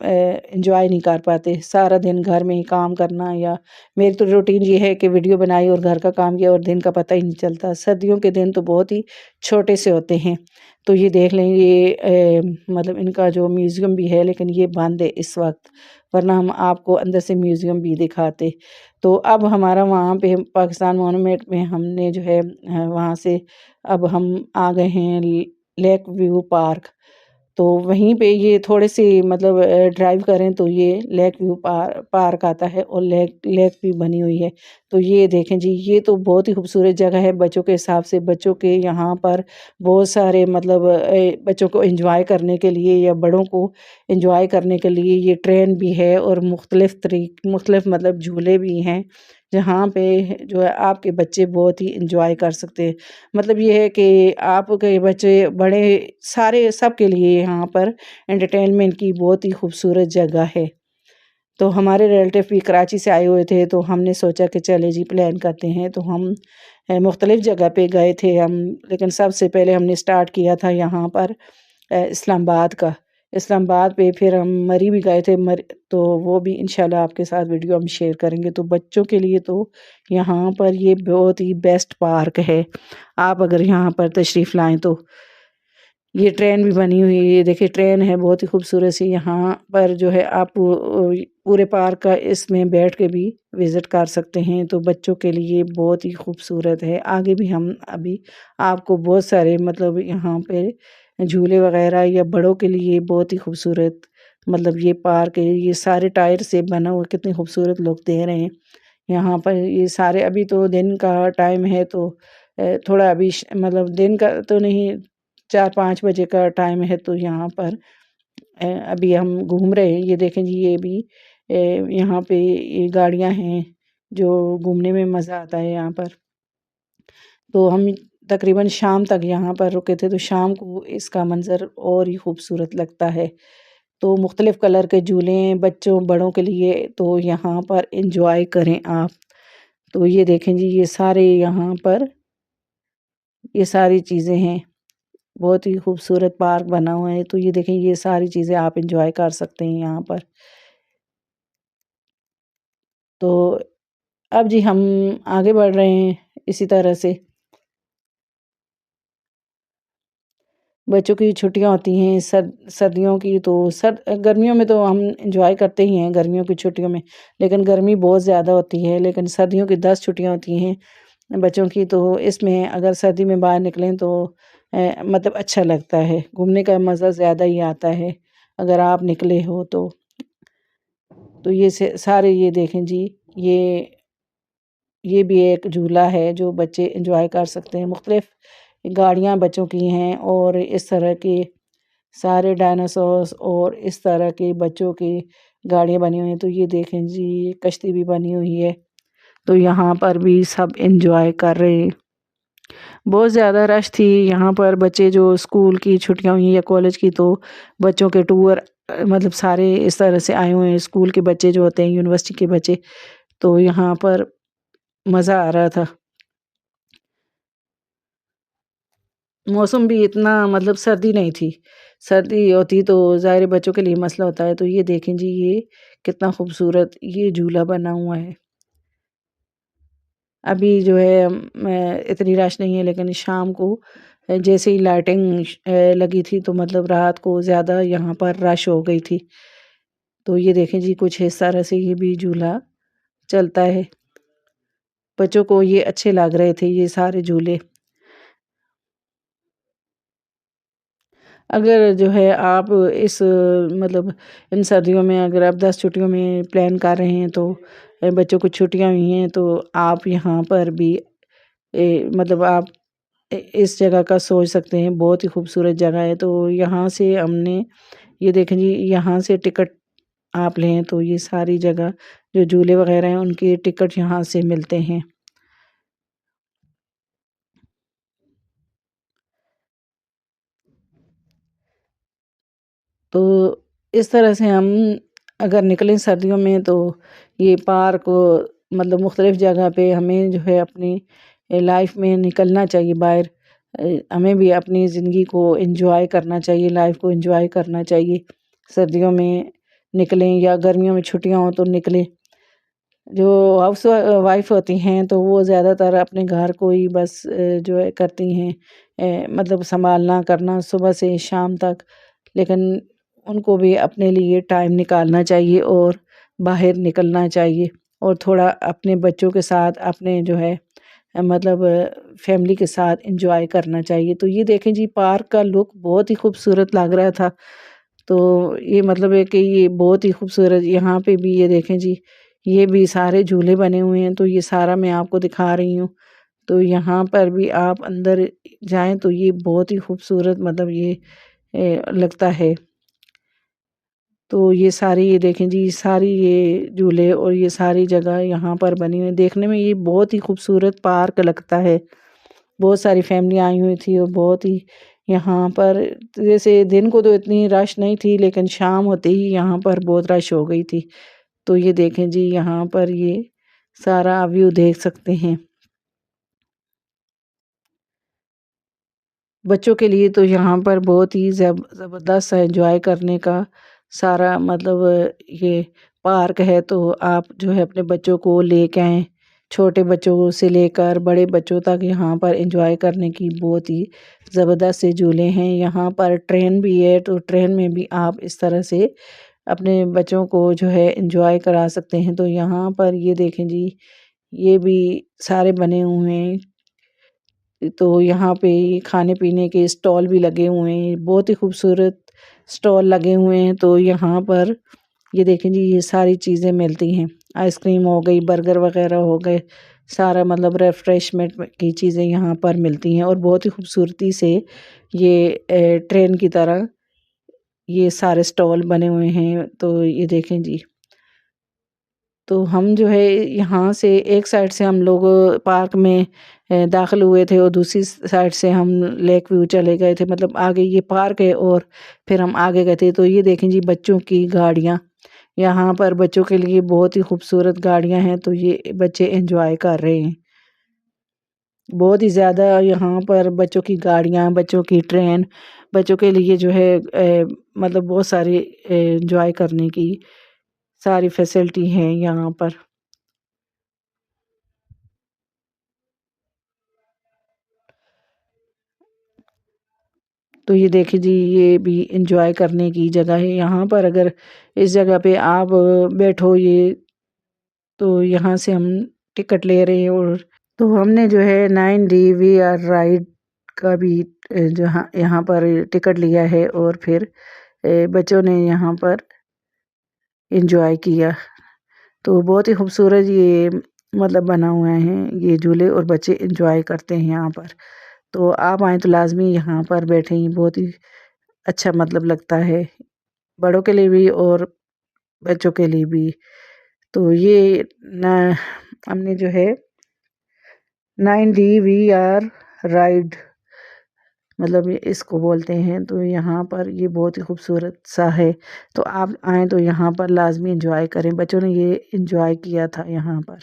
Enjoy نہیں کر پاتے، سارا دن گھر میں ہی کام کرنا، یا میری تو روٹین یہ ہے کہ ویڈیو بنائی اور گھر کا کام کیا اور دن کا پتہ ہی نہیں چلتا۔ سردیوں کے دن تو بہت ہی چھوٹے سے ہوتے ہیں۔ تو یہ دیکھ لیں، یہ مطلب ان کا جو میوزیم بھی ہے لیکن یہ بند ہے اس وقت، ورنہ ہم آپ کو اندر سے میوزیم بھی دکھاتے۔ تو اب ہمارا وہاں پہ پاکستان مونومنٹ میں ہم نے جو ہے وہاں سے اب ہم آ گئے ہیں لیک ویو پارک۔ تو وہیں پہ یہ تھوڑے سے مطلب ڈرائیو کریں تو یہ لیک ویو پارک آتا ہے، اور لیک بھی بنی ہوئی ہے۔ تو یہ دیکھیں جی، یہ تو بہت ہی خوبصورت جگہ ہے بچوں کے حساب سے۔ بچوں کے یہاں پر بہت سارے مطلب بچوں کو انجوائے کرنے کے لیے یا بڑوں کو انجوائے کرنے کے لیے یہ ٹرین بھی ہے، اور مختلف مطلب جھولے بھی ہیں، جہاں پہ جو ہے آپ کے بچے بہت ہی انجوائے کر سکتے ہیں۔ مطلب یہ ہے کہ آپ کے بچے بڑے سارے سب کے لیے یہاں پر انٹرٹینمنٹ کی بہت ہی خوبصورت جگہ ہے۔ تو ہمارے ریلیٹیو بھی کراچی سے آئے ہوئے تھے، تو ہم نے سوچا کہ چلے جی پلان کرتے ہیں۔ تو ہم مختلف جگہ پہ گئے تھے لیکن سب سے پہلے ہم نے سٹارٹ کیا تھا یہاں پر اسلام آباد کا۔ اسلام آباد پہ پھر ہم مری بھی گئے تھے، تو وہ بھی انشاءاللہ آپ کے ساتھ ویڈیو ہم شیئر کریں گے۔ تو بچوں کے لیے تو یہاں پر یہ بہت ہی بیسٹ پارک ہے، آپ اگر یہاں پر تشریف لائیں تو۔ یہ ٹرین بھی بنی ہوئی ہے، یہ دیکھیں ٹرین ہے بہت ہی خوبصورت سی، یہاں پر جو ہے آپ پورے پارک کا اس میں بیٹھ کے بھی وزٹ کر سکتے ہیں۔ تو بچوں کے لیے بہت ہی خوبصورت ہے۔ آگے بھی ہم ابھی آپ کو بہت سارے مطلب یہاں پہ جھولے وغیرہ یا بڑوں کے لیے بہت ہی خوبصورت مطلب یہ پارک ہے۔ یہ سارے ٹائر سے بنا ہوا، کتنے خوبصورت لوگ دے رہے ہیں یہاں پر۔ یہ سارے ابھی تو دن کا ٹائم ہے، تو تھوڑا ابھی مطلب دن کا تو نہیں، 4-5 بجے کا ٹائم ہے، تو یہاں پر ابھی ہم گھوم رہے ہیں۔ یہ دیکھیں جی، یہ بھی یہاں پہ یہ گاڑیاں ہیں جو گھومنے میں مزہ آتا ہے یہاں پر۔ تو ہم تقریباً شام تک یہاں پر رکے تھے، تو شام کو اس کا منظر اور ہی خوبصورت لگتا ہے۔ تو مختلف کلر کے جھولے ہیں بچوں بڑوں کے لیے، تو یہاں پر انجوائے کریں آپ۔ تو یہ دیکھیں جی، یہ سارے یہاں پر یہ ساری چیزیں ہیں، بہت ہی خوبصورت پارک بنا ہوا ہے۔ تو یہ دیکھیں، یہ ساری چیزیں آپ انجوائے کر سکتے ہیں یہاں پر۔ تو اب جی ہم آگے بڑھ رہے ہیں اسی طرح سے۔ بچوں کی چھٹیاں ہوتی ہیں سردیوں کی، تو گرمیوں میں تو ہم انجوائے کرتے ہی ہیں گرمیوں کی چھٹیوں میں، لیکن گرمی بہت زیادہ ہوتی ہے۔ لیکن سردیوں کی 10 چھٹیاں ہوتی ہیں بچوں کی، تو اس میں اگر سردی میں باہر نکلیں تو مطلب اچھا لگتا ہے، گھومنے کا مزہ زیادہ ہی آتا ہے اگر آپ نکلے ہو تو۔ یہ سارے یہ دیکھیں جی، یہ بھی ایک جھولا ہے جو بچے انجوائے کر سکتے ہیں۔ مختلف گاڑیاں بچوں کی ہیں، اور اس طرح کے سارے ڈائناسورس اور اس طرح کے بچوں کی گاڑیاں بنی ہوئی ہیں۔ تو یہ دیکھیں جی، کشتی بھی بنی ہوئی ہے، تو یہاں پر بھی سب انجوائے کر رہے ہیں۔ بہت زیادہ رش تھی یہاں پر، بچے جو اسکول کی چھٹیاں ہوئی یا کالج کی، تو بچوں کے ٹور مطلب سارے اس طرح سے آئے ہوئے ہیں، اسکول کے بچے جو ہوتے ہیں، یونیورسٹی کے بچے، تو یہاں پر مزہ آ رہا تھا۔ موسم بھی اتنا مطلب سردی نہیں تھی، سردی ہوتی تو ظاہر بچوں کے لیے مسئلہ ہوتا ہے۔ تو یہ دیکھیں جی، یہ کتنا خوبصورت یہ جھولا بنا ہوا ہے۔ ابھی جو ہے اتنی رش نہیں ہے، لیکن شام کو جیسے ہی لائٹنگ لگی تھی، تو مطلب رات کو زیادہ یہاں پر رش ہو گئی تھی۔ تو یہ دیکھیں جی، کچھ اس طرح سے یہ بھی جھولا چلتا ہے۔ بچوں کو یہ اچھے لگ رہے تھے یہ سارے جھولے۔ اگر جو ہے آپ اس مطلب ان سردیوں میں اگر آپ 10 چھٹیوں میں پلان کر رہے ہیں، تو بچوں کو چھٹیاں ہوئی ہیں، تو آپ یہاں پر بھی مطلب آپ اس جگہ کا سوچ سکتے ہیں، بہت ہی خوبصورت جگہ ہے۔ تو یہاں سے ہم نے یہ دیکھیں جی، یہاں سے ٹکٹ آپ لیں تو یہ ساری جگہ جو جھولے وغیرہ ہیں ان کے ٹکٹ یہاں سے ملتے ہیں۔ تو اس طرح سے ہم اگر نکلیں سردیوں میں، تو یہ پارک مطلب مختلف جگہ پہ ہمیں جو ہے اپنی لائف میں نکلنا چاہیے باہر، ہمیں بھی اپنی زندگی کو انجوائے کرنا چاہیے، لائف کو انجوائے کرنا چاہیے سردیوں میں۔ نکلیں یا گرمیوں میں چھٹیاں ہوں تو نکلیں۔ جو ہاؤس وائف ہوتی ہیں تو وہ زیادہ تر اپنے گھر کو ہی بس جو ہے کرتی ہیں، مطلب سنبھالنا کرنا صبح سے شام تک، لیکن ان کو بھی اپنے لیے ٹائم نکالنا چاہیے اور باہر نکلنا چاہیے، اور تھوڑا اپنے بچوں کے ساتھ اپنے جو ہے مطلب فیملی کے ساتھ انجوائے کرنا چاہیے۔ تو یہ دیکھیں جی پارک کا لک بہت ہی خوبصورت لگ رہا تھا، تو یہ مطلب ہے کہ یہ بہت ہی خوبصورت، یہاں پہ بھی یہ دیکھیں جی یہ بھی سارے جھولے بنے ہوئے ہیں، تو یہ سارا میں آپ کو دکھا رہی ہوں۔ تو یہاں پر بھی آپ اندر جائیں تو یہ بہت ہی خوبصورت مطلب یہ لگتا ہے۔ تو یہ ساری یہ دیکھیں جی ساری یہ جھولے اور یہ ساری جگہ یہاں پر بنی ہوئی، دیکھنے میں یہ بہت ہی خوبصورت پارک لگتا ہے۔ بہت ساری فیملی آئی ہوئی تھی اور بہت ہی یہاں پر جیسے دن کو تو اتنی رش نہیں تھی، لیکن شام ہوتے ہی یہاں پر بہت رش ہو گئی تھی۔ تو یہ دیکھیں جی یہاں پر یہ سارا ویو دیکھ سکتے ہیں۔ بچوں کے لیے تو یہاں پر بہت ہی زبردست انجوائے کرنے کا سارا مطلب یہ پارک ہے، تو آپ جو ہے اپنے بچوں کو لے کے آئیں، چھوٹے بچوں سے لے کر بڑے بچوں تک یہاں پر انجوائے کرنے کی بہت ہی زبردست سے جھولے ہیں۔ یہاں پر ٹرین بھی ہے، تو ٹرین میں بھی آپ اس طرح سے اپنے بچوں کو جو ہے انجوائے کرا سکتے ہیں۔ تو یہاں پر یہ دیکھیں جی یہ بھی سارے بنے ہوئے ہیں، تو یہاں پہ کھانے پینے کے اسٹال بھی لگے ہوئے ہیں، بہت ہی خوبصورت اسٹال لگے ہوئے ہیں۔ تو یہاں پر یہ دیکھیں جی یہ ساری چیزیں ملتی ہیں، آئس کریم ہو گئی، برگر وغیرہ ہو گئے، سارا مطلب ریفریشمنٹ کی چیزیں یہاں پر ملتی ہیں، اور بہت ہی خوبصورتی سے یہ ٹرین کی طرح یہ سارے اسٹال بنے ہوئے ہیں۔ تو یہ دیکھیں جی تو ہم جو ہے یہاں سے ایک سائڈ سے ہم لوگ پارک میں داخل ہوئے تھے، اور دوسری سائڈ سے ہم لیک ویو چلے گئے تھے، مطلب آگے یہ پارک ہے اور پھر ہم آگے گئے تھے۔ تو یہ دیکھیں جی بچوں کی گاڑیاں، یہاں پر بچوں کے لیے بہت ہی خوبصورت گاڑیاں ہیں، تو یہ بچے انجوائے کر رہے ہیں بہت ہی زیادہ۔ یہاں پر بچوں کی گاڑیاں، بچوں کی ٹرین، بچوں کے لیے جو ہے مطلب بہت ساری انجوائے کرنے کی ساری فیسلٹی ہیں یہاں پر۔ تو یہ دیکھیں جی یہ بھی انجوائے کرنے کی جگہ ہے یہاں پر، اگر اس جگہ پہ آپ بیٹھو یہ تو یہاں سے ہم ٹکٹ لے رہے ہیں، اور تو ہم نے جو ہے 9D VR رائڈ کا بھی یہاں پر ٹکٹ لیا ہے، اور پھر بچوں نے یہاں پر انجوائے کیا۔ تو بہت ہی خوبصورت یہ مطلب بنا ہوا ہے یہ جھولے، اور بچے انجوائے کرتے ہیں یہاں پر۔ تو آپ آئیں تو لازمی یہاں پر بیٹھیں، بہت ہی اچھا مطلب لگتا ہے بڑوں کے لیے بھی اور بچوں کے لیے بھی۔ تو یہ ہم نے جو ہے 9D VR رائڈ مطلب اس کو بولتے ہیں، تو یہاں پر یہ بہت ہی خوبصورت سا ہے، تو آپ آئیں تو یہاں پر لازمی انجوائے کریں۔ بچوں نے یہ انجوائے کیا تھا یہاں پر،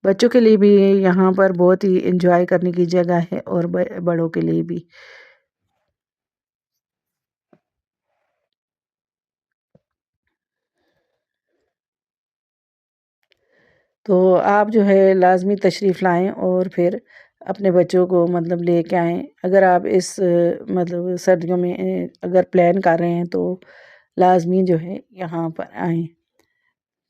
بچوں کے لیے بھی یہاں پر بہت ہی انجوائے کرنے کی جگہ ہے، اور بڑوں کے لیے بھی۔ تو آپ جو ہے لازمی تشریف لائیں اور پھر اپنے بچوں کو مطلب لے کے آئیں۔ اگر آپ اس مطلب سردیوں میں اگر پلان کر رہے ہیں تو لازمی جو ہے یہاں پر آئیں۔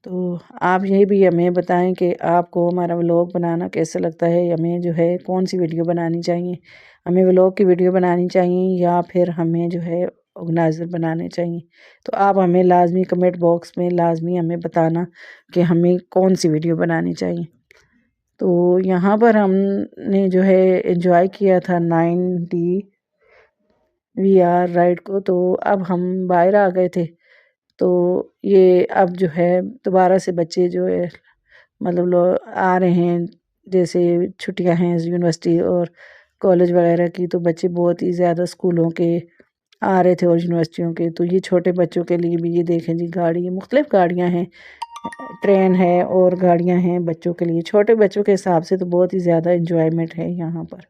تو آپ یہ بھی ہمیں بتائیں کہ آپ کو ہمارا ولاگ بنانا کیسا لگتا ہے، ہمیں جو ہے کون سی ویڈیو بنانی چاہیے، ہمیں ولاگ کی ویڈیو بنانی چاہیے یا پھر ہمیں جو ہے آرگنائزر بنانے چاہیے۔ تو آپ ہمیں لازمی کمنٹ باکس میں لازمی ہمیں بتانا کہ ہمیں کون سی ویڈیو بنانی چاہیے۔ تو یہاں پر ہم نے جو ہے انجوائے کیا تھا 9D VR رائڈ کو، تو اب ہم باہر آ گئے تھے، تو یہ اب جو ہے دوبارہ سے بچے جو ہے مطلب آ رہے ہیں، جیسے چھٹیاں ہیں یونیورسٹی اور کالج وغیرہ کی، تو بچے بہت ہی زیادہ اسکولوں کے آ رہے تھے اور یونیورسٹیوں کے۔ تو یہ چھوٹے بچوں کے لیے بھی یہ دیکھیں جی گاڑی، مختلف گاڑیاں ہیں، ٹرین ہے اور گاڑیاں ہیں بچوں کے لیے، چھوٹے بچوں کے حساب سے تو بہت ہی زیادہ انجوائمنٹ ہے یہاں پر۔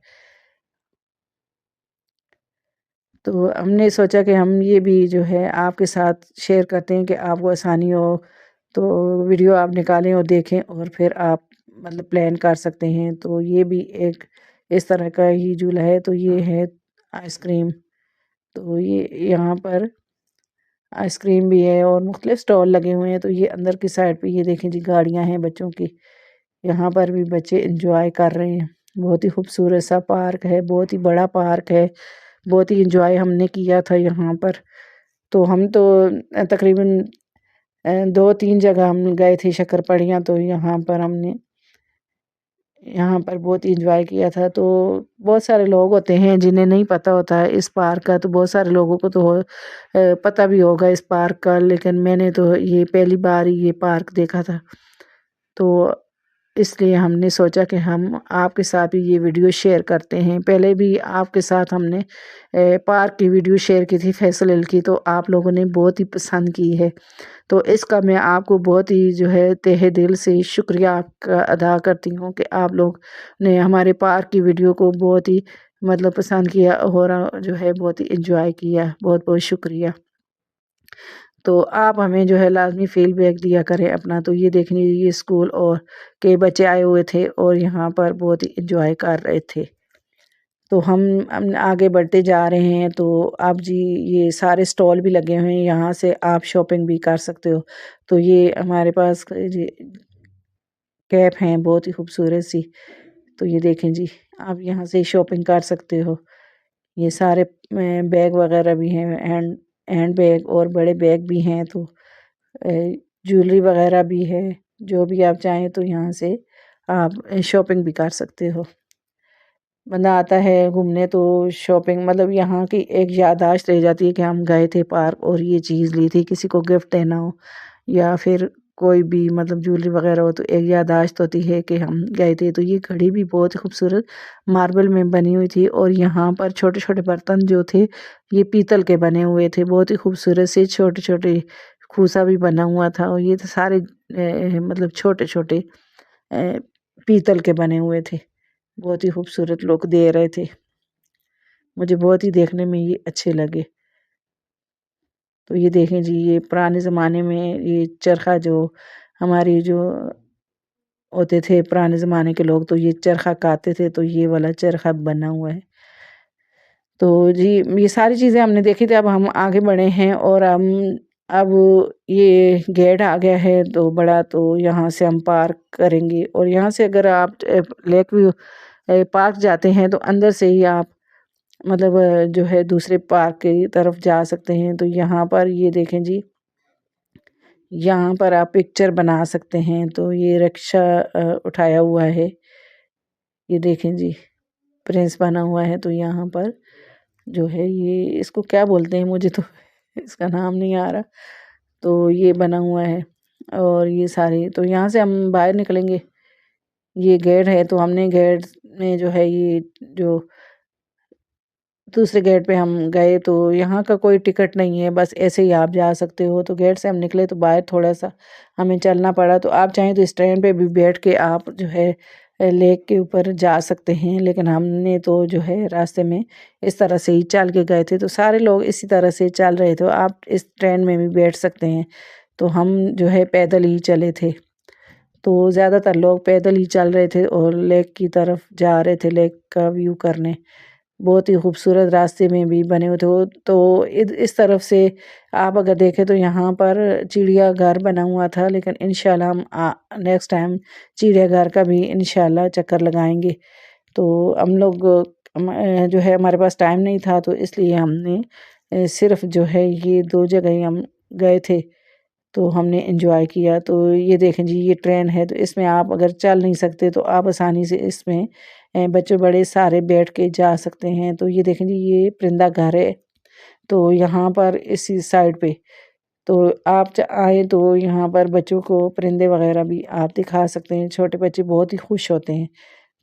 تو ہم نے سوچا کہ ہم یہ بھی جو ہے آپ کے ساتھ شیئر کرتے ہیں کہ آپ کو آسانی ہو، تو ویڈیو آپ نکالیں اور دیکھیں اور پھر آپ مطلب پلان کر سکتے ہیں۔ تو یہ بھی ایک اس طرح کا ہی جھولا ہے، تو یہ ہے آئس کریم۔ تو یہ یہاں پر آئس کریم بھی ہے اور مختلف سٹال لگے ہوئے ہیں۔ تو یہ اندر کی سائڈ پہ یہ دیکھیں جی گاڑیاں ہیں بچوں کی، یہاں پر بھی بچے انجوائے کر رہے ہیں۔ بہت ہی خوبصورت سا پارک ہے، بہت ہی بڑا پارک ہے، بہت ہی انجوائے ہم نے کیا تھا یہاں پر۔ تو ہم تو تقریباً 2-3 جگہ ہم گئے تھے شکر پڑیاں، تو یہاں پر ہم نے یہاں پر بہت ہی انجوائے کیا تھا۔ تو بہت سارے لوگ ہوتے ہیں جنہیں نہیں پتہ ہوتا ہے اس پارک کا، تو بہت سارے لوگوں کو تو پتہ بھی ہوگا اس پارک کا، لیکن میں نے تو یہ پہلی بار ہی یہ پارک دیکھا تھا۔ تو اس لیے ہم نے سوچا کہ ہم آپ کے ساتھ بھی یہ ویڈیو شیئر کرتے ہیں۔ پہلے بھی آپ کے ساتھ ہم نے پارک کی ویڈیو شیئر کی تھی فیصل ہل کی، تو آپ لوگوں نے بہت ہی پسند کی ہے۔ تو اس کا میں آپ کو بہت ہی جو ہے تہہ دل سے شکریہ آپ کا ادا کرتی ہوں کہ آپ لوگ نے ہمارے پارک کی ویڈیو کو بہت ہی مطلب پسند کیا اور جو ہے بہت ہی انجوائے کیا۔ بہت بہت شکریہ۔ تو آپ ہمیں جو ہے لازمی فیڈ بیک دیا کریں اپنا۔ تو یہ دیکھیں یہ اسکول اور کے بچے آئے ہوئے تھے اور یہاں پر بہت ہی انجوائے کر رہے تھے۔ تو ہم آگے بڑھتے جا رہے ہیں۔ تو آپ جی یہ سارے سٹال بھی لگے ہوئے ہیں، یہاں سے آپ شاپنگ بھی کر سکتے ہو۔ تو یہ ہمارے پاس جی کیپ ہیں بہت ہی خوبصورت سی، تو یہ دیکھیں جی آپ یہاں سے شاپنگ کر سکتے ہو۔ یہ سارے بیگ وغیرہ بھی ہیں، ہینڈ بیگ اور بڑے بیگ بھی ہیں، تو جویلری وغیرہ بھی ہے، جو بھی آپ چاہیں تو یہاں سے آپ شاپنگ بھی کر سکتے ہو۔ بندہ آتا ہے گھومنے تو شاپنگ مطلب یہاں کی ایک یادداشت رہ جاتی ہے کہ ہم گئے تھے پارک اور یہ چیز لی تھی، کسی کو گفٹ دینا ہو یا پھر کوئی بھی مطلب جویلری وغیرہ ہو تو ایک یادداشت ہوتی ہے کہ ہم گئے تھے۔ تو یہ گھڑی بھی بہت خوبصورت ماربل میں بنی ہوئی تھی اور یہاں پر چھوٹے چھوٹے برتن جو تھے یہ پیتل کے بنے ہوئے تھے، بہت ہی خوبصورت سے چھوٹے چھوٹے کھوسا بھی بنا ہوا تھا، اور یہ تو سارے مطلب چھوٹے چھوٹے پیتل کے بنے ہوئے تھے، بہت ہی خوبصورت لوگ دے رہے تھے، مجھے بہت ہی دیکھنے میں یہ اچھے لگے۔ تو یہ دیکھیں جی یہ پرانے زمانے میں یہ چرخہ جو ہماری جو ہوتے تھے پرانے زمانے کے لوگ، تو یہ چرخہ کاتے تھے، تو یہ والا چرخہ بنا ہوا ہے۔ تو جی یہ ساری چیزیں ہم نے دیکھی تھی۔ اب ہم آگے بڑھے ہیں اور اب یہ گیٹ آ گیا ہے تو بڑا، تو یہاں سے ہم پارک کریں گے، اور یہاں سے اگر آپ لیک ویو پارک جاتے ہیں تو اندر سے ہی آپ مطلب جو ہے دوسرے پارک کی طرف جا سکتے ہیں۔ تو یہاں پر یہ دیکھیں جی یہاں پر آپ پکچر بنا سکتے ہیں، تو یہ رکشہ اٹھایا ہوا ہے، یہ دیکھیں جی پرنس بنا ہوا ہے۔ تو یہاں پر جو ہے یہ اس کو کیا بولتے ہیں مجھے تو اس کا نام نہیں آ رہا، تو یہ بنا ہوا ہے اور یہ سارے، تو یہاں سے ہم باہر نکلیں گے، یہ گیٹ ہے تو ہم نے گیٹ میں جو ہے یہ جو دوسرے گیٹ پہ ہم گئے، تو یہاں کا کوئی ٹکٹ نہیں ہے، بس ایسے ہی آپ جا سکتے ہو۔ تو گیٹ سے ہم نکلے تو باہر تھوڑا سا ہمیں چلنا پڑا، تو آپ چاہیں تو اس ٹرین پہ بھی بیٹھ کے آپ جو ہے لیک کے اوپر جا سکتے ہیں، لیکن ہم نے تو جو ہے راستے میں اس طرح سے ہی چل کے گئے تھے، تو سارے لوگ اسی طرح سے چل رہے تھے، آپ اس ٹرین میں بھی بیٹھ سکتے ہیں۔ تو ہم جو ہے پیدل ہی چلے تھے، تو زیادہ تر لوگ پیدل ہی چل رہے تھے اور لیک کی طرف جا رہے تھے، لیک کا ویو کرنے۔ بہت ہی خوبصورت راستے میں بھی بنے ہوئے تھے، تو اس طرف سے آپ اگر دیکھیں تو یہاں پر چڑیا گھر بنا ہوا تھا، لیکن انشاءاللہ ہم نیکسٹ ٹائم چڑیا گھر کا بھی انشاءاللہ چکر لگائیں گے۔ تو ہم لوگ جو ہے ہمارے پاس ٹائم نہیں تھا، تو اس لیے ہم نے صرف جو ہے یہ 2 جگہ ہی ہم گئے تھے، تو ہم نے انجوائے کیا۔ تو یہ دیکھیں جی یہ ٹرین ہے، تو اس میں آپ اگر چل نہیں سکتے تو آپ آسانی سے اس میں بچے بڑے سارے بیٹھ کے جا سکتے ہیں۔ تو یہ دیکھیں جی یہ پرندہ گھر ہے، تو یہاں پر اسی سائڈ پہ تو آپ آئیں تو یہاں پر بچوں کو پرندے وغیرہ بھی آپ دکھا سکتے ہیں، چھوٹے بچے بہت ہی خوش ہوتے ہیں۔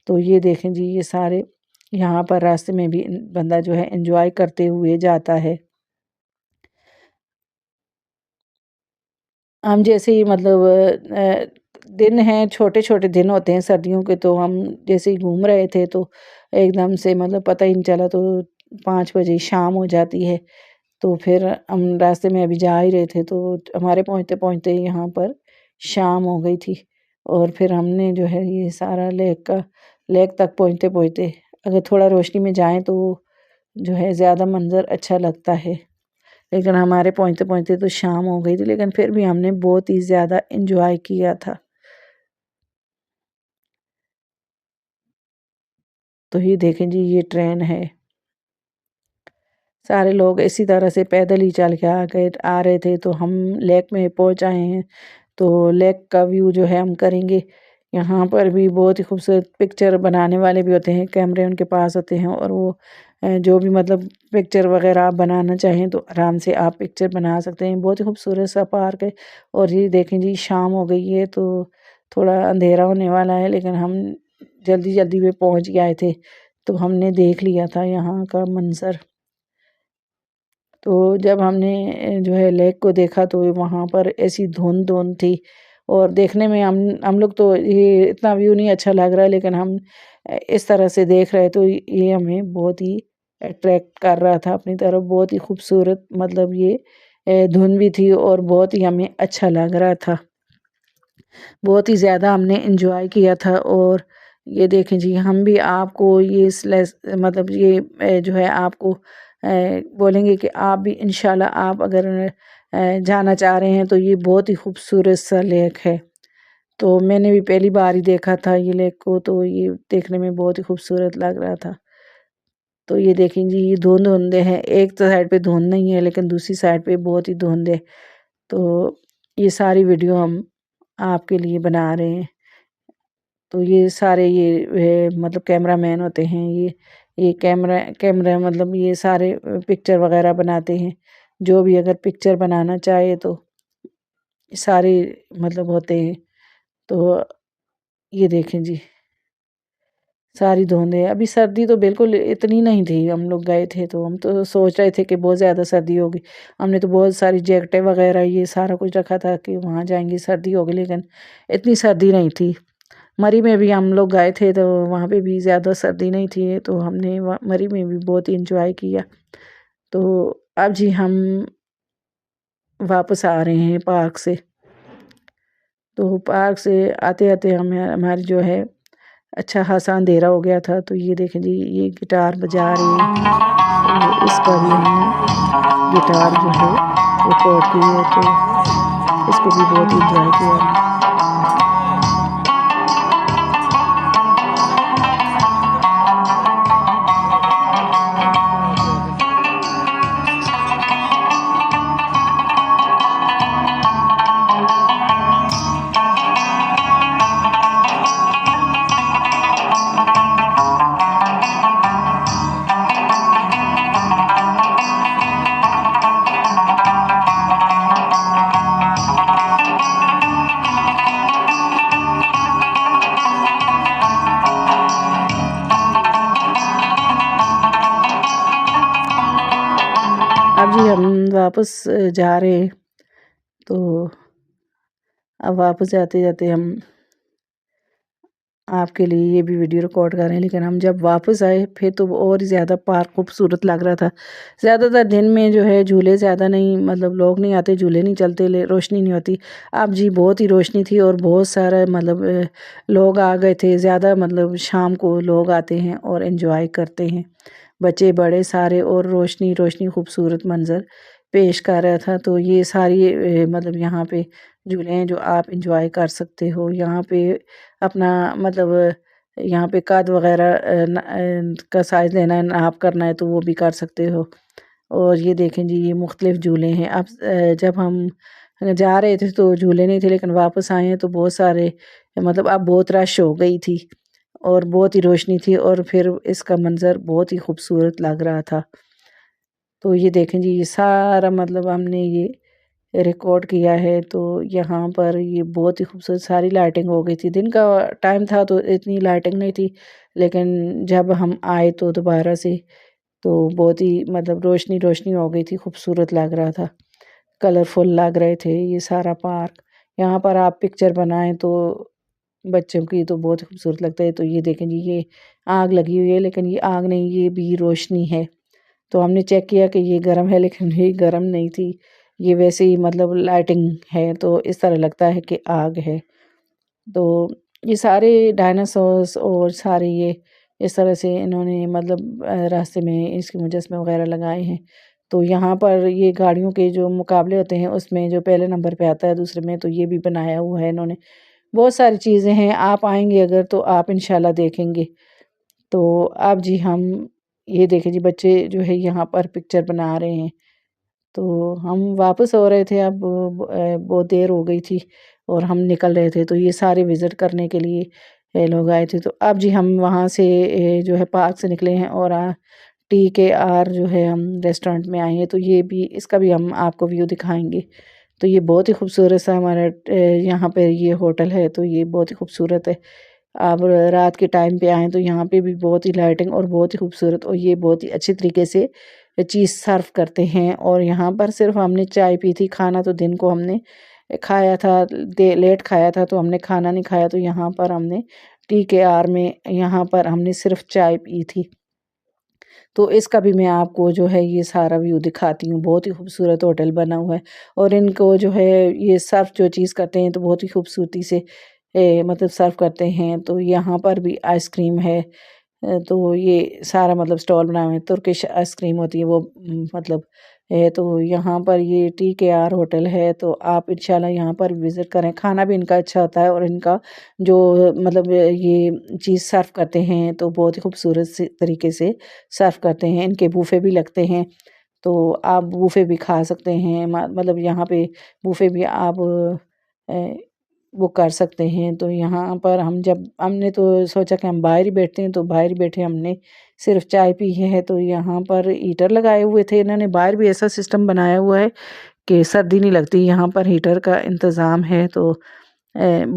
تو یہ دیکھیں جی یہ سارے یہاں پر راستے میں بھی بندہ جو ہے انجوائے کرتے ہوئے جاتا ہے۔ ہم جیسے ہی مطلب دن ہیں، چھوٹے چھوٹے دن ہوتے ہیں سردیوں کے، تو ہم جیسے ہی گھوم رہے تھے تو ایک دم سے مطلب پتہ ہی نہیں چلا، تو 5 بجے شام ہو جاتی ہے۔ تو پھر ہم راستے میں ابھی جا ہی رہے تھے تو ہمارے پہنچتے پہنچتے یہاں پر شام ہو گئی تھی، اور پھر ہم نے جو ہے یہ سارا لیک تک پہنچتے پہنچتے، اگر تھوڑا روشنی میں جائیں تو جو ہے زیادہ منظر اچھا لگتا ہے، لیکن ہمارے پہنچتے پہنچتے تو شام ہو گئی تھی، لیکن پھر بھی ہم نے بہت ہی زیادہ انجوائے کیا تھا۔ تو یہ دیکھیں جی، یہ ٹرین ہے، سارے لوگ اسی طرح سے پیدل ہی چل کے آ رہے تھے، تو ہم لیک میں پہنچ آئے ہیں، تو لیک کا ویو جو ہے ہم کریں گے۔ یہاں پر بھی بہت ہی خوبصورت پکچر بنانے والے بھی ہوتے ہیں، کیمرے ان کے پاس ہوتے ہیں، اور وہ جو بھی مطلب پکچر وغیرہ آپ بنانا چاہیں تو آرام سے آپ پکچر بنا سکتے ہیں۔ بہت ہی خوبصورت سا پارک ہے، اور یہ دیکھیں جی شام ہو گئی ہے تو تھوڑا اندھیرا ہونے والا ہے، لیکن ہم جلدی جلدی میں پہنچ گئے تھے تو ہم نے دیکھ لیا تھا یہاں کا منظر۔ تو جب ہم نے جو ہے لیک کو دیکھا تو وہاں پر ایسی دھند تھی، اور دیکھنے میں ہم لوگ تو یہ اتنا ویو نہیں اچھا لگ رہا ہے، لیکن ہم اس طرح سے دیکھ رہے تو یہ ہمیں بہت ہی اٹریکٹ کر رہا تھا اپنی طرف، بہت ہی خوبصورت مطلب یہ دھند بھی تھی، اور بہت ہی ہمیں اچھا لگ رہا تھا، بہت ہی زیادہ ہم نے انجوائے کیا تھا۔ اور یہ دیکھیں جی، ہم بھی آپ کو یہ مطلب یہ جو ہے آپ کو بولیں گے کہ آپ بھی انشاءاللہ آپ اگر جانا چاہ رہے ہیں تو یہ بہت ہی خوبصورت سا لیک ہے۔ تو میں نے بھی پہلی بار ہی دیکھا تھا یہ لیک کو، تو یہ دیکھنے میں بہت ہی خوبصورت لگ رہا تھا۔ تو یہ دیکھیں جی، یہ دھند ہے، ایک تو سائڈ پہ دھند نہیں ہے لیکن دوسری سائڈ پہ بہت ہی دھند ہے۔ تو یہ ساری ویڈیو ہم آپ کے لیے بنا رہے ہیں۔ تو یہ سارے یہ مطلب کیمرہ مین ہوتے ہیں، یہ کیمرہ مطلب یہ سارے پکچر وغیرہ بناتے ہیں، جو بھی اگر پکچر بنانا چاہے تو سارے مطلب ہوتے ہیں۔ تو یہ دیکھیں جی، ساری دھند ہے، ابھی سردی تو بالکل اتنی نہیں تھی، ہم لوگ گئے تھے تو ہم تو سوچ رہے تھے کہ بہت زیادہ سردی ہوگی، ہم نے تو بہت ساری جیکٹیں وغیرہ یہ سارا کچھ رکھا تھا کہ وہاں جائیں گے سردی ہوگی، لیکن اتنی سردی نہیں تھی۔ مری میں بھی ہم لوگ گئے تھے تو وہاں پہ بھی زیادہ سردی نہیں تھی، تو ہم نے مری میں بھی بہت انجوائے کیا۔ تو اب جی ہم واپس آ رہے ہیں پارک سے، تو پارک سے آتے آتے ہماری جو ہے اچھا خاصا اندھیرا ہو گیا تھا، تو یہ دیکھیں جی، یہ گٹار بجا رہی ہے، تو اس کا بھی ہم نے گٹار جو ہے ریکارڈ کی ہے، تو اس کو بھی بہت انجوائے کیا ہم نے۔ اب جی ہم واپس جا رہے ہیں، تو اب واپس جاتے جاتے ہم آپ کے لیے یہ بھی ویڈیو ریکارڈ کر رہے ہیں، لیکن ہم جب واپس آئے پھر تو اور ہی زیادہ پارک خوبصورت لگ رہا تھا۔ زیادہ تر دن میں جو ہے جھولے زیادہ نہیں، مطلب لوگ نہیں آتے، جھولے نہیں چلتے، روشنی نہیں ہوتی۔ اب جی بہت ہی روشنی تھی، اور بہت سارا مطلب لوگ آ گئے تھے، زیادہ مطلب شام کو لوگ آتے ہیں اور انجوائے کرتے ہیں، بچے بڑے سارے، اور روشنی روشنی خوبصورت منظر پیش کر رہا تھا۔ تو یہ ساری مطلب یہاں پہ جھولے ہیں جو آپ انجوائے کر سکتے ہو، یہاں پہ اپنا مطلب یہاں پہ قد وغیرہ کا سائز لینا ہے، ناپ کرنا ہے تو وہ بھی کر سکتے ہو۔ اور یہ دیکھیں جی، یہ مختلف جھولے ہیں۔ اب جب ہم جا رہے تھے تو جھولے نہیں تھے، لیکن واپس آئے ہیں تو بہت سارے مطلب اب بہت رش ہو گئی تھی، اور بہت ہی روشنی تھی، اور پھر اس کا منظر بہت ہی خوبصورت لگ رہا تھا۔ تو یہ دیکھیں جی، یہ سارا مطلب ہم نے یہ ریکارڈ کیا ہے، تو یہاں پر یہ بہت ہی خوبصورت ساری لائٹنگ ہو گئی تھی، دن کا ٹائم تھا تو اتنی لائٹنگ نہیں تھی، لیکن جب ہم آئے تو دوبارہ سے تو بہت ہی مطلب روشنی روشنی ہو گئی تھی، خوبصورت لگ رہا تھا، کلرفل لگ رہے تھے یہ سارا پارک۔ یہاں پر آپ پکچر بنائیں تو بچوں کی تو بہت خوبصورت لگتا ہے۔ تو یہ دیکھیں جی، یہ آگ لگی ہوئی ہے، لیکن یہ آگ نہیں، یہ بھی روشنی ہے، تو ہم نے چیک کیا کہ یہ گرم ہے، لیکن یہ گرم نہیں تھی، یہ ویسے ہی مطلب لائٹنگ ہے، تو اس طرح لگتا ہے کہ آگ ہے۔ تو یہ سارے ڈائناسورس اور سارے یہ اس طرح سے انہوں نے مطلب راستے میں اس کے مجسمے وغیرہ لگائے ہیں۔ تو یہاں پر یہ گاڑیوں کے جو مقابلے ہوتے ہیں اس میں جو پہلے نمبر پہ آتا ہے، دوسرے میں، تو یہ بھی بنایا ہوا ہے انہوں نے۔ بہت ساری چیزیں ہیں، آپ آئیں گے اگر تو آپ انشاءاللہ دیکھیں گے۔ تو اب جی ہم یہ دیکھیں جی بچے جو ہے یہاں پر پکچر بنا رہے ہیں۔ تو ہم واپس ہو رہے تھے، اب بہت دیر ہو گئی تھی اور ہم نکل رہے تھے، تو یہ سارے وزٹ کرنے کے لیے لوگ آئے تھے۔ تو اب جی ہم وہاں سے جو ہے پارک سے نکلے ہیں اور TKR جو ہے ہم ریسٹورنٹ میں آئے ہیں، تو یہ بھی اس کا بھی ہم آپ کو ویو دکھائیں گے۔ تو یہ بہت ہی خوبصورت سا ہمارا یہاں پہ یہ ہوٹل ہے، تو یہ بہت ہی خوبصورت ہے۔ آپ رات کے ٹائم پہ آئیں تو یہاں پہ بھی بہت ہی لائٹنگ اور بہت ہی خوبصورت، اور یہ بہت ہی اچھی طریقے سے چیز سرو کرتے ہیں۔ اور یہاں پر صرف ہم نے چائے پی تھی، کھانا تو دن کو ہم نے کھایا تھا، لیٹ کھایا تھا تو ہم نے کھانا نہیں کھایا، تو یہاں پر ہم نے TKR میں یہاں پر ہم نے صرف چائے پی تھی۔ تو اس کا بھی میں آپ کو جو ہے یہ سارا ویو دکھاتی ہوں۔ بہت ہی خوبصورت ہوٹل بنا ہوا ہے، اور ان کو جو ہے یہ سرو جو چیز کرتے ہیں تو بہت ہی خوبصورتی سے مطلب سرو کرتے ہیں۔ تو یہاں پر بھی آئس کریم ہے، تو یہ سارا مطلب سٹال بنا ہوئے ہیں، ترکش آئس کریم ہوتی ہے وہ مطلب ہے۔ تو یہاں پر یہ TKR ہوٹل ہے، تو آپ انشاءاللہ یہاں پر وزٹ کریں۔ کھانا بھی ان کا اچھا ہوتا ہے، اور ان کا جو مطلب یہ چیز سرو کرتے ہیں تو بہت ہی خوبصورت طریقے سے سرو کرتے ہیں۔ ان کے بوفے بھی لگتے ہیں، تو آپ بوفے بھی کھا سکتے ہیں، مطلب یہاں پہ بوفے بھی آپ وہ کر سکتے ہیں۔ تو یہاں پر ہم نے تو سوچا کہ ہم باہر ہی بیٹھتے ہیں، تو باہر ہی بیٹھے ہم نے صرف چائے پی ہے۔ تو یہاں پر ہیٹر لگائے ہوئے تھے انہوں نے، باہر بھی ایسا سسٹم بنایا ہوا ہے کہ سردی نہیں لگتی، یہاں پر ہیٹر کا انتظام ہے۔ تو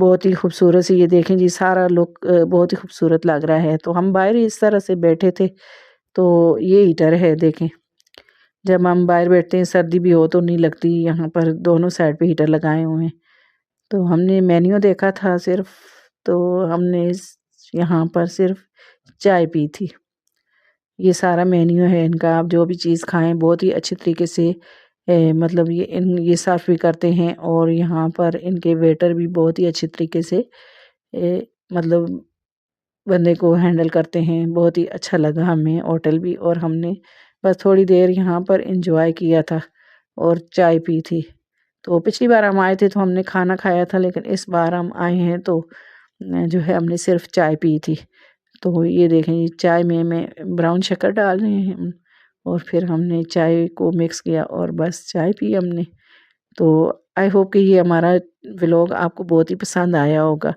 بہت ہی خوبصورت سے یہ دیکھیں جی سارا لک بہت ہی خوبصورت لگ رہا ہے۔ تو ہم باہر ہی اس طرح سے بیٹھے تھے، تو یہ ہیٹر ہے دیکھیں، جب ہم باہر بیٹھتے ہیں سردی بھی ہو تو نہیں لگتی، یہاں پر دونوں سائڈ پہ ہیٹر لگائے ہوئے ہیں۔ تو ہم نے مینیو دیکھا تھا صرف، تو ہم نے یہاں پر صرف چائے پی تھی۔ یہ سارا مینیو ہے ان کا، آپ جو بھی چیز کھائیں بہت ہی اچھے طریقے سے مطلب یہ سرو بھی کرتے ہیں، اور یہاں پر ان کے ویٹر بھی بہت ہی اچھے طریقے سے مطلب بندے کو ہینڈل کرتے ہیں۔ بہت ہی اچھا لگا ہمیں ہوٹل بھی، اور ہم نے بس تھوڑی دیر یہاں پر انجوائے کیا تھا اور چائے پی تھی۔ تو پچھلی بار ہم آئے تھے تو ہم نے کھانا کھایا تھا، لیکن اس بار ہم آئے ہیں تو جو ہے ہم نے صرف چائے پی تھی۔ تو یہ دیکھیں یہ چائے میں براؤن شکر ڈال رہے ہیں، اور پھر ہم نے چائے کو مکس کیا اور بس چائے پی ہم نے۔ تو آئی ہوپ کہ یہ ہمارا ولاگ آپ کو بہت ہی پسند آیا ہوگا۔